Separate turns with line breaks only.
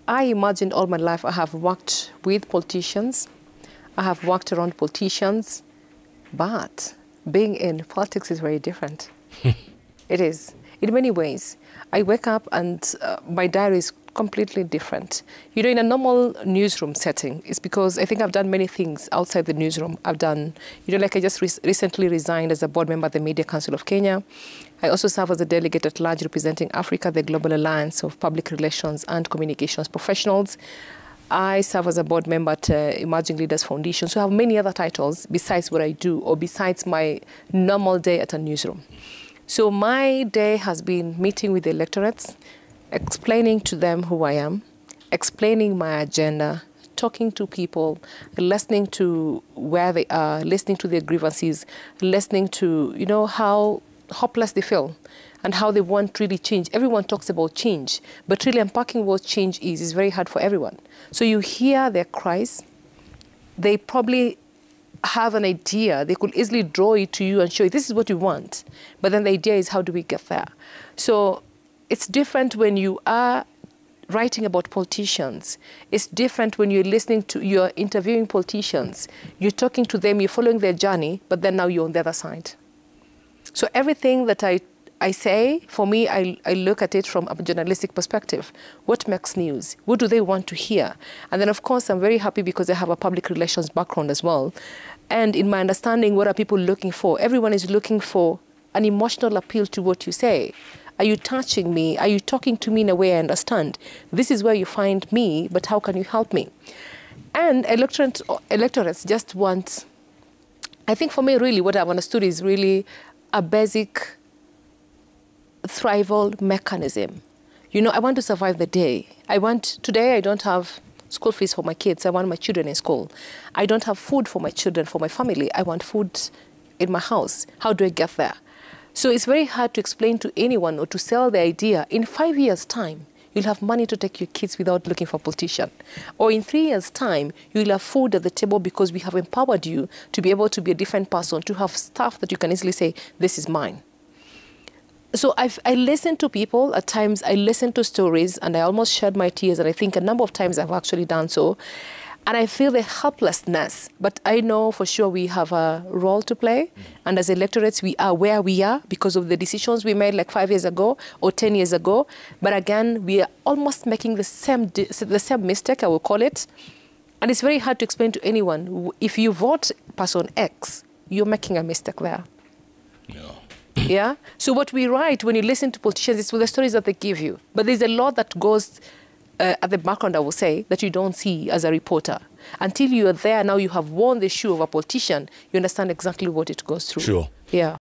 I imagined all my life I have worked with politicians, I have worked around politicians, but being in politics is very different. It is, in many ways. I wake up and my diary is completely different. You know, in a normal newsroom setting, it's because I think I've done many things outside the newsroom. I've done, you know, like I just recently resigned as a board member of the Media Council of Kenya. I also serve as a delegate at large representing Africa, the Global Alliance of Public Relations and Communications Professionals. I serve as a board member at Emerging Leaders Foundation. So I have many other titles besides what I do or besides my normal day at a newsroom. So my day has been meeting with the electorates, explaining to them who I am, explaining my agenda, talking to people, listening to where they are, listening to their grievances, listening to, you know, how hopeless they feel and how they want really change. Everyone talks about change, but really unpacking what change is very hard for everyone. So you hear their cries. They probably have an idea. They could easily draw it to you and show you, this is what you want. But then the idea is, how do we get there? So it's different when you are writing about politicians. It's different when you're interviewing politicians. You're talking to them, you're following their journey, but then now you're on the other side. So everything that I say, for me, I look at it from a journalistic perspective. What makes news? What do they want to hear? And then, of course, I'm very happy because I have a public relations background as well. And in my understanding, what are people looking for? Everyone is looking for an emotional appeal to what you say. Are you touching me? Are you talking to me in a way I understand? This is where you find me, but how can you help me? And electorates just want, I think for me, really, what I've understood is really a basic thrival mechanism. You know, I want to survive the day. Today I don't have school fees for my kids. I want my children in school. I don't have food for my children, for my family. I want food in my house. How do I get there? So it's very hard to explain to anyone or to sell the idea. In 5 years' time, you'll have money to take your kids without looking for a politician. Or in 3 years' time, you'll have food at the table because we have empowered you to be able to be a different person, to have stuff that you can easily say, this is mine. So I listen to people. At times, I listen to stories, and I almost shed my tears, and I think a number of times I've actually done so. And I feel the helplessness, but I know for sure we have a role to play. And as electorates, we are where we are because of the decisions we made like 5 years ago or 10 years ago. But again, we are almost making the same mistake, I will call it. And it's very hard to explain to anyone. If you vote person X, you're making a mistake there.
Yeah.
Yeah? So what we write when you listen to politicians is with the stories that they give you. But there's a lot that goes at the background, I will say, that you don't see as a reporter. Until you are there, now you have worn the shoe of a politician, you understand exactly what it goes through.
Sure.
Yeah.